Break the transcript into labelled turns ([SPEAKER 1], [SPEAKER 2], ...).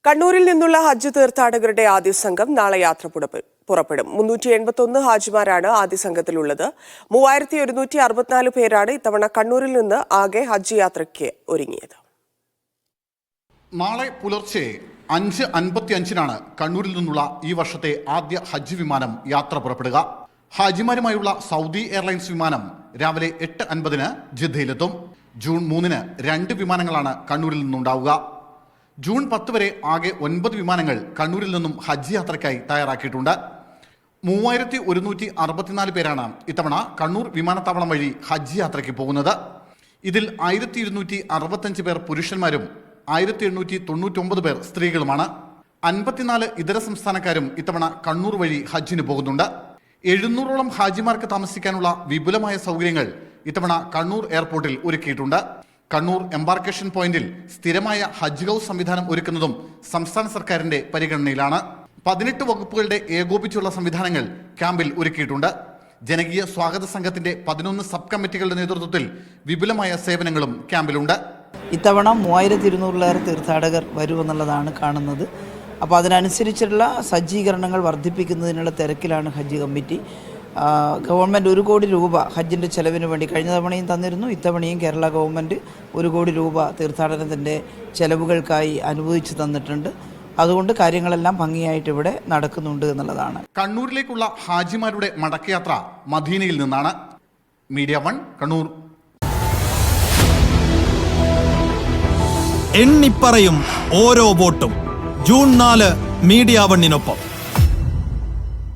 [SPEAKER 1] കണ്ണൂരിൽ നിന്നുള്ള ഹജ്ജ് തീർത്ഥാടകരുടെ ആദ്യ സംഘം നാളെ യാത്ര പുറപ്പെടും. 381 ഹാജിമാരാണ് ആദ്യ സംഘത്തിലുള്ളത്. 3164 പേരാണ് ഇത്തവണ കണ്ണൂരിൽ നിന്ന് ആകെ ഹജ്ജ് യാത്രയ്ക്ക് ഒരുങ്ങിയത്.
[SPEAKER 2] നാളെ പുലർച്ചെ 5:55 കണ്ണൂരിൽ നിന്നുള്ള ഈ വർഷത്തെ ആദ്യ ഹജ്ജ് വിമാനം യാത്ര പുറപ്പെടുക. ഹാജിമാരുമായുള്ള സൗദി എയർലൈൻസ് വിമാനം രാവിലെ 8:50 ജിദ്ദയിലെത്തും. ജൂൺ 3 2 വിമാനങ്ങളാണ് കണ്ണൂരിൽ നിന്നുണ്ടാവുക. ജൂൺ 10 വരെ ആകെ 9 വിമാനങ്ങൾ കണ്ണൂരിൽ നിന്നും ഹജ്ജ് യാത്രയ്ക്കായി തയ്യാറാക്കിയിട്ടുണ്ട്. 3164 പേരാണ് ഇത്തവണ കണ്ണൂർ വിമാനത്താവളം വഴി ഹജ്ജ് യാത്രയ്ക്ക് പോകുന്നത്. ഇതിൽ 1265 പേർ പുരുഷന്മാരും 1899 പേർ സ്ത്രീകളുമാണ്. 54 ഇതര സംസ്ഥാനക്കാരും ഇത്തവണ കണ്ണൂർ വഴി ഹജ്ജിന് പോകുന്നുണ്ട്. 700ഓളം ഹാജിമാർക്ക് താമസിക്കാനുള്ള വിപുലമായ സൗകര്യങ്ങൾ ഇത്തവണ കണ്ണൂർ എയർപോർട്ടിൽ ഒരുക്കിയിട്ടുണ്ട്. കണ്ണൂർ എംബാർക്കേഷൻ പോയിന്റിൽ സ്ഥിരമായ ഹജ്ജ് ഹൗസ് സംവിധാനം ഒരുക്കുന്നതും സംസ്ഥാന സർക്കാരിന്റെ പരിഗണനയിലാണ്. 18 വകുപ്പുകളുടെ ഏകോപിച്ചുള്ള സംവിധാനങ്ങൾ ക്യാമ്പിൽ ഒരുക്കിയിട്ടുണ്ട്. ജനകീയ സ്വാഗത സംഘത്തിന്റെ 11 സബ് കമ്മിറ്റികളുടെ നേതൃത്വത്തിൽ വിപുലമായ സേവനങ്ങളും ക്യാമ്പിലുണ്ട്.
[SPEAKER 3] ഇത്തവണ 3200 തീർത്ഥാടകർ വരുമെന്നുള്ളതാണ് കാണുന്നത്. അപ്പോൾ അതിനനുസരിച്ചുള്ള സജ്ജീകരണങ്ങൾ വർദ്ധിപ്പിക്കുന്നതിനുള്ള തിരക്കിലാണ് ഹജ്ജ് കമ്മിറ്റി. ഗവൺമെൻറ് 1 കോടി രൂപ ഹജ്ജിൻ്റെ ചെലവിന് വേണ്ടി കഴിഞ്ഞ തവണയും തന്നിരുന്നു. ഇത്തവണയും കേരള ഗവൺമെൻറ് 1 കോടി രൂപ തീർത്ഥാടനത്തിൻ്റെ ചെലവുകൾക്കായി അനുവദിച്ചു തന്നിട്ടുണ്ട്. അതുകൊണ്ട് കാര്യങ്ങളെല്ലാം ഭംഗിയായിട്ട് ഇവിടെ നടക്കുന്നുണ്ട് എന്നുള്ളതാണ്.
[SPEAKER 2] കണ്ണൂരിലേക്കുള്ള ഹാജിമാരുടെ മടക്കയാത്ര മദീനയിൽ നിന്നാണ്. മീഡിയ 1 കണ്ണൂർ.
[SPEAKER 4] എണ്ണിപ്പറയും ഓരോ വോട്ടും. June 4 media 1-നൊപ്പം.